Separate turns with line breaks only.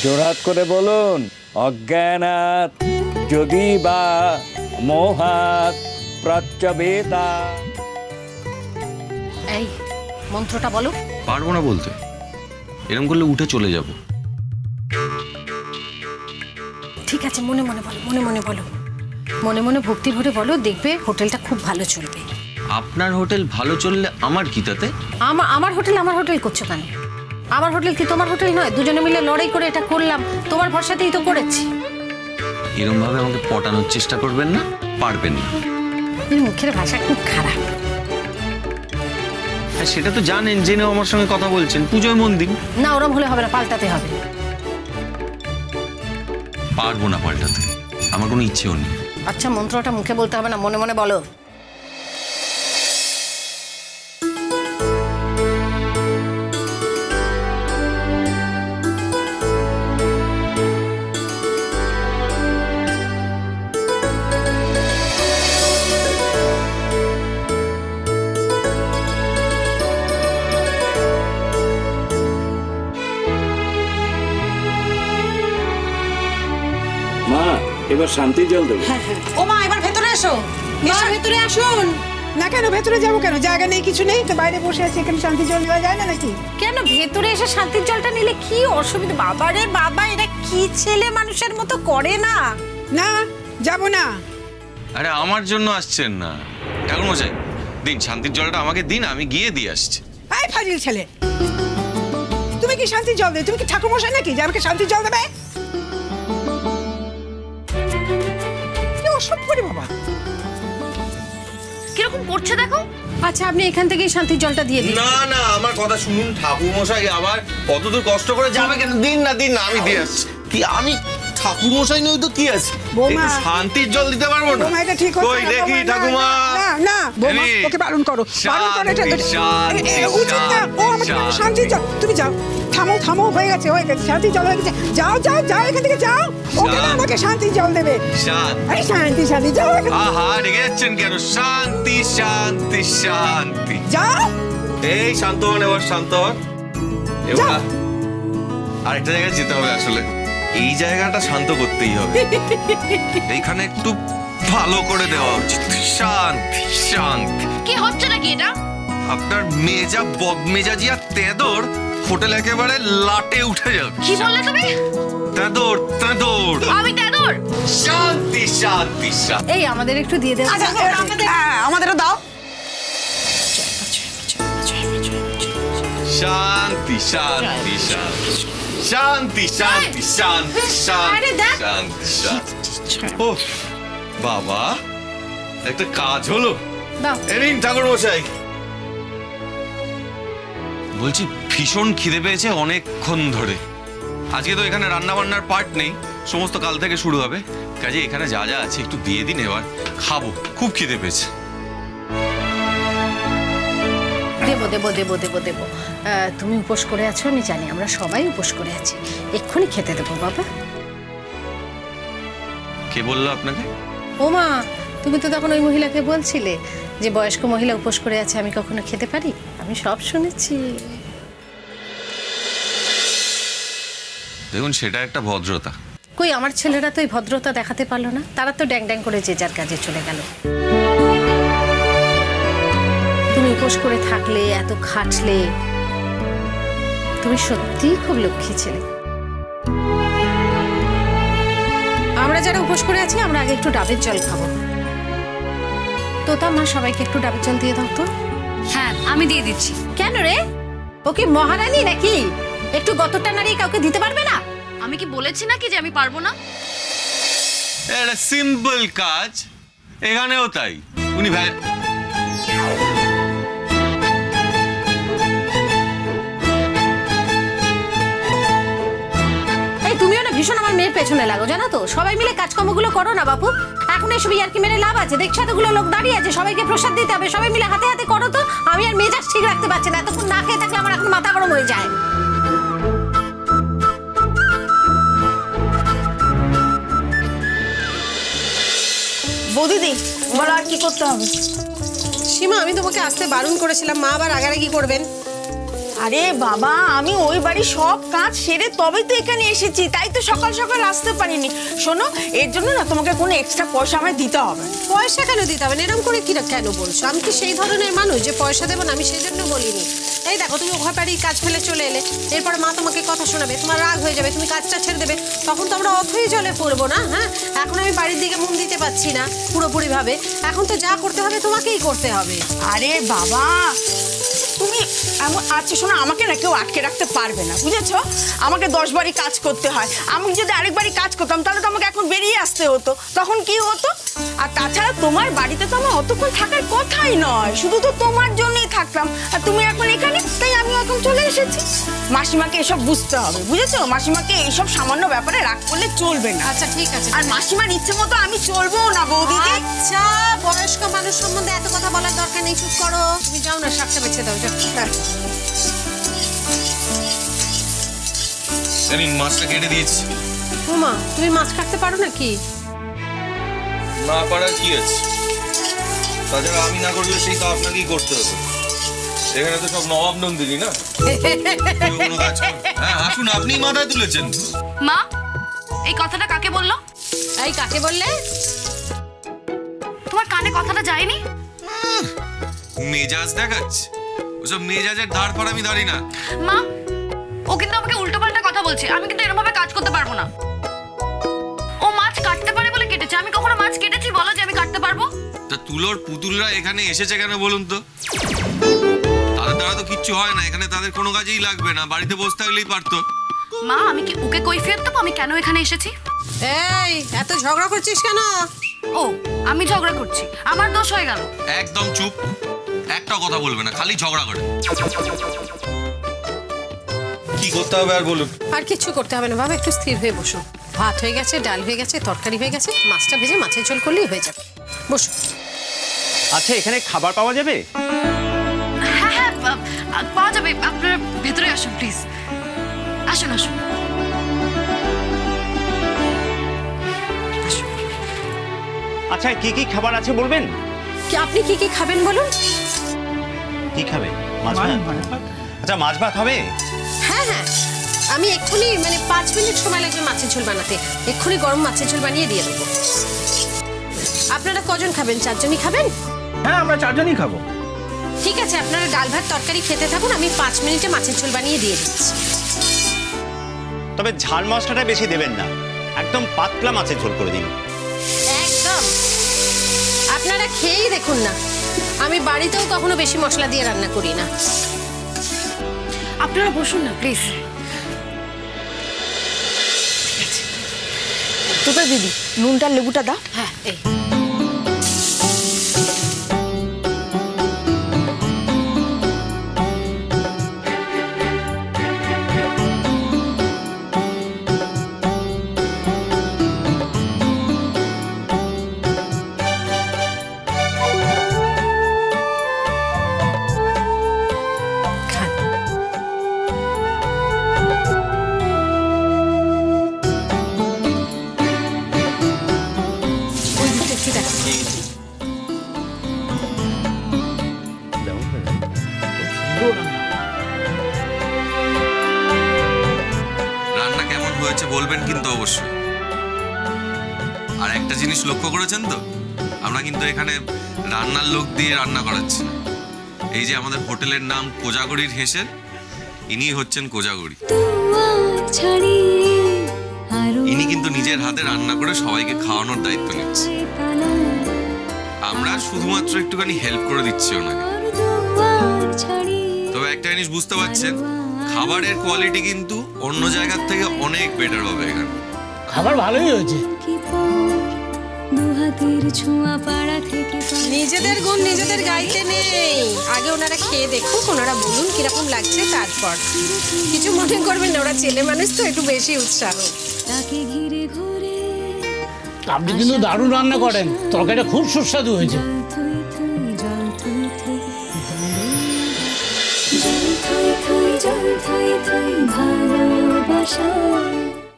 জোড়হাত করে বলুন, অজ্ঞানাৎ যদি বা মোহাত প্রচ্ছবেতা।
এই মন্ত্রটা বলো।
পারবো না বলতে, এরকম করলে উঠে চলে যাব।
ঠিক আছে, মনে মনে বলো, মনে মনে বলো, মনে মনে ভক্তি ভরে বলো, দেখবে হোটেলটা খুব ভালো চলবে।
আপনার হোটেল ভালো চললে আমার কি তাতে?
আমার হোটেল করছো কেন? আমার হোটেল কি তোমার হোটেল নয়? দুজনে মিলে লড়াই করে এটা করলাম, তোমার ভরসাতেই তো করেছি।
এরকম ভাবে আমাকে পটানোর চেষ্টা করবেন না, পারবেন না।
মুখের ভাষা খুব খারাপ।
সেটা তো জানেন, জেনেও আমার সঙ্গে কথা বলছেন। পুজোয় মন দিন
না, ওরম হলে হবে না, পাল্টাতে হবে।
পারবো না পাল্টাতে, আমার কোনো ইচ্ছেও নেই।
আচ্ছা, মন্ত্রটা মুখে বলতে হবে না, মনে মনে বলো।
মা, এবার শান্তির জল দেবো।
ও মা, এবার ভেতরে এসো। ভেতরে আসুন।
না কেন ভেতরে যাবো কেন? জায়গা নেই, কিছু নেই তো, বাইরে বসে আছি, এখানে শান্তি জল নেওয়া যায় না নাকি?
কেন ভেতরে এসে শান্তির জলটা নিলে কি অসুবিধা? বাবা রে বাবা, এটা কি ছেলে মানুষের মতো করে না?
না, যাবো না।
আরে আমার জন্য আসছেন না ঠাকুরমশাই, দিন শান্তির জলটা আমাকে দিন, আমি গিয়ে দিয়ে আসছি।
এই ফাজিল ছেলে, তুমি কি শান্তির জল দেবে? তুমি কি ঠাকুর মশাই নাকি যে আমাকে শান্তির জল দেবে? সব করে বাবা
কিরকম করছে দেখো। আচ্ছা, আপনি এখান থেকেই শান্তির জলটা দিয়ে দিন।
না না, আমার কথা শুনুন ঠাকুরমশাই, আবার কতদূর কষ্ট করে যাবে কেন? দিন না দিন না, আমি দিয়ে আসছি। কি আমি ঠাকুরমশাই নই তো কি আছে, একটু শান্তির জল দিতে পারবো না?
বৌমা, এটা ঠিক হচ্ছে না।
কই দেখি ঠাকুমা।
না না বৌমা, ওকে বারণ করো, বারণ করো। এটা উচিত না। ও আমাকে শান্তির জল, তুমি যাও। থামো থামো, হয়ে গেছে শান্তির জল হয়ে গেছে। যাও যাও যাও, এখান থেকে যাও। ওকে না, আমাকে শান্তির জল দেবে। শান্তি যাও।
আহা, রেগে যাচ্ছেন কেন? শান্তি শান্তি শান্তি।
যাও।
এই শান্ত হন, এবার শান্ত হন। এবার আরেকটা জায়গায় যেতে হবে। আসলে এই জায়গাটা শান্ত করতেই হবে। এইখানে একটু ভালো করে দেওয়া উচিত। শান্তি শান্তি।
কি হচ্ছে নাকি এটা?
আপনার মেজা বদমেজাজি আর তেদর হোটেল একেবারে লাটে উঠে যাবে।
কি বললে তুমি?
তেদর তেদর।
আমি তেদর?
শান্তি শান্তি শান্তি।
এই আমাদের একটু দিয়ে দেন।
আচ্ছা, আমাদেরও দাও।
শান্তি শান্তি শান্তি শান্তি শান্তি শান্তি শান্তি শান্তি শান্তি। ও বাবা, একটা কাজ হলো। এরিন ঠাকুর মশাই, বলছি ভীষণ খিদে পেয়েছে অনেকক্ষণ ধরে। আজকে তো এখানে রান্না বান্নার পার্ট নেই, সমস্ত কাল থেকে শুরু হবে। কাজে এখানে যা যা আছে একটু দিয়ে দিন, এবার খাবো, খুব খিদে পেয়েছে।
দেবো দেবো দেবো দেবো দেবো। তুমি উপোস করে আছো, আমি জানি, আমরা সবাই উপোস করে আছি। এক্ষুনি খেতে দেবো বাবা।
কে বললো আপনাকে?
ও মা, তুমি তো তখন ওই মহিলাকে বলছিলে যে বয়স্ক মহিলা উপোস করে আছে, আমি কখনো খেতে পারি? আমি সব শুনেছি।
দেখুন, সেটা একটা ভদ্রতা।
কই আমার ছেলেরা তো এই ভদ্রতা দেখাতে পারলো না, তারা তো ড্যাং ড্যাং করে যে যার কাজে চলে গেল। তুমি উপোস করে থাকলে, এত খাটলে, তুমি সত্যিই খুব লক্ষ্মী ছেলে। আমরা যারা উপোস করে আছি, আমরা আগে একটু ডাবের জল খাবো। তোতা মা, সবাইকে একটু ডাবের জল দিয়ে দাও তো।
হ্যাঁ, আমি দিয়ে দিচ্ছি।
কেন রে, ও কি মহারানী নাকি? একটু গতটা নাড়িয়ে কাউকে দিতে পারবে না?
আমি কি বলেছি নাকি যে আমি পারবো না?
এটা সিম্পল কাজ, এখানেও তাই। উনি ভাই
তুমিও না ভীষণ আমার মেয়ের পেছনে লাগো, জানো তো। সবাই মিলে কাজকর্মগুলো করো না বাপু। এখন এসব ইয়ার্কি মেরে লাভ আছে? দেখছো এতগুলো লোক দাঁড়িয়ে আছে, সবাইকে প্রসাদ দিতে হবে, সবাই মিলে হাতে হাতে করো তো। আমি আর মেজাজ ঠিক রাখতে পারছি না, এতক্ষণ না খেয়ে থাকলে আমার এখন মাথা গরম হয়ে যায়।
বৌদিদি, বলো আর কি করতে হবে?
সীমা, আমি তোমাকে আসতে বারণ করেছিলাম, মা আবার আগারাগি করবেন।
আরে বাবা, আমি ওই বাড়ির সব কাজ সেরে তবেই তো এখানে এসেছি, তাই তো সকাল সকাল আসতে পারিনি। শোনো, এর জন্য না তোমাকে কোনো এক্সট্রা পয়সা আমায় দিতে হবে।
পয়সা কেন দিতে হবে? এরকম করে কি কেন বলছো? আমি কি সেই ধরনের মানুষ যে পয়সা দেবো না? আমি সেই জন্য বলিনি। এই দেখো, তুমি ঘর বাড়ির কাজ ফেলে চলে এলে, এরপরে মা তোমাকে কথা শোনাবে, তোমার রাগ হয়ে যাবে, তুমি কাজটা ছেড়ে দেবে, তখন তো আমরা অথই জলে পড়বো না। হ্যাঁ, এখন আমি বাড়ির দিকে মন দিতে পারছি না পুরোপুরি ভাবে। এখন তো যা করতে হবে তোমাকেই করতে হবে।
আরে বাবা, তুমি এমন আচ্ছা শোনো, আমাকে না কেউ আটকে রাখতে পারবে না, বুঝেছো? আমাকে 10 বাড়ি কাজ করতে হয়। আমি যদি আরেকবারই কাজ করতাম তাহলে তো আমাকে এখন বেরিয়ে আসতে হতো, তখন কি হতো? আর তাছাড়া তোমার বাড়িতে তো আমার অতক্ষণ থাকার কথাই নয়, শুধু তো তোমার জন্যই থাকতাম। আর তুমি এখন এখানে, তাই আমি এখন চলে এসেছি। মাসিমাকে এসব বুঝতে হবে, বুঝেছো? মাসিমাকে এইসব সামান্য ব্যাপারে রাগ করলে চলবে না।
আচ্ছা ঠিক আছে।
আর মাসিমার ইচ্ছে মতো আমি চলবো না বৌদি।
আচ্ছা, বয়স্ক মানুষ সম্বন্ধে এত কথা বলার দরকার নেই, চুপ করো। তুমি যাও না, শাকটা বেছে দাও।
আমি মাছটা কেটে দিয়েছি।
ওমা, তুমি মাছ কাটতে পারো নাকি?
না পারার কি আছে? তাছাড়া আমি না করলে সেই তো আপনাকেই করতে হবে। এখানে তো সব নবাব নন্দিনী না, কোনো কাজ করে। হ্যাঁ আসুন, আপনি মাথায় তুলেছেন।
মা, এই কথাটা কাকে বললো?
এই কাকে বললে?
তোমার কানে কথাটা যায়নি?
মেজাজ দেখাচ্ছে, ওসব মেজাজের ধার পর আমি দাঁড়ি না।
মা, ও কিন্তু আমাকে উল্টোপাল্টা কথা বলছে। আমি কিন্তু এরকম ভাবে কাজ করতে পারবো না। ও মাছ কাটতে পারে বলে কেটেছে, আমি কখনো মাছ কেটেছি বলো যে আমি কাটতে পারবো?
তা তুলোর পুতুলরা এখানে এসেছে কেন বলুন তো? তাদের দ্বারা তো কিচ্ছু হয় না, এখানে তাদের কোনো কাজেই লাগবে না, বাড়িতে বসে থাকলেই পারতো।
মা, আমি কি ওকে কৈফিয়ত দেবো আমি কেন এখানে এসেছি?
এই, এত ঝগড়া করছিস কেন?
ও, আমি ঝগড়া করছি? আমার দোষ হয়ে গেল?
একদম চুপ, একটা কথা বলবে না, খালি ঝগড়া করে। কি করতে হবে আর বলুন?
আর কিছু করতে হবে না বাবা, একটু স্থির হয়ে বসো। ভাত হয়ে গেছে, ডাল হয়ে গেছে, তরকারি হয়ে গেছে, মাছটা ভেজে মাছের ঝোল করলেই হয়ে যাবে। বসো।
আচ্ছা, এখানে খাবার পাওয়া যাবে?
হ্যাঁ হ্যাঁ, পাওয়া যাবে। আপনারা ভেতরে আসুন প্লিজ। আসুন আসুন।
আচ্ছা, কি কি খাবার আছে বলবেন?
কি আপনি কি কি খাবেন বলুন?
কি খাবে? মাছ ভাত? আচ্ছা, মাছ ভাত হবে?
হ্যাঁ হ্যাঁ, আমি এক্ষুনি 5 মিনিট সময় লাগবে মাছের ঝোল বানাতে। এক্ষুনি গরম মাছের ঝোল বানিয়ে দিয়ে দেবো। আপনারা কজন খাবেন? 4 জনই খাবেন?
হ্যাঁ, আমরা 4 জনই খাবো।
ঠিক আছে, আপনারা ডাল ভাত তরকারি খেতে থাকুন, আমি 5 মিনিটে মাছের ঝোল বানিয়ে দিয়ে দিচ্ছি।
তবে ঝাল মশলাটা বেশি দেবেন না, একদম পাতলা মাছের ঝোল করে দিন।
একদম। আপনারা খেয়েই দেখুন না, আমি বাড়িতেও কখনো বেশি মশলা দিয়ে রান্না করি না।
আপনারা বসুন না প্লিজ।
তোতা দিদি, নুনটার লেবুটা দাও।
হ্যাঁ, এই
রান্না কেমন হয়েছে বলবেন কিন্তু অবশ্যই। আর একটা জিনিস লক্ষ্য করেছেন তো, আমরা কিন্তু এখানে রান্নার লোক দিয়ে রান্না করাচ্ছি না। এই যে আমাদের হোটেলের নাম কোজাগরির হেসেল, ইনি হচ্ছেন কোজাগরি। ইনি কিন্তু নিজের হাতে রান্না করে সবাইকে খাওয়ানোর দায়িত্ব নিচ্ছে। আমরা শুধুমাত্র একটুখানি হেল্প করে দিচ্ছি ওনাকে। তবে একটা জিনিস বুঝতে পারছেন, খাবারের কোয়ালিটি কিন্তু অন্য জায়গার থেকে অনেক বেটার হবে এখানে।
খাবার ভালোই হয়েছে।
নিজেদের গুণ নিজেদের গাইতে নেই, আগে ওনারা খেয়ে দেখুক, ওনারা বলুন কিরকম লাগছে, তারপর কিছু মনে করবেন না, ওরা ছেলে মানুষ তো একটু বেশি উৎসাহ।
আপনি কিন্তু দারুণ রান্না করেন, তরকারিটা খুব সুস্বাদু হয়েছে।
ভালোবাসা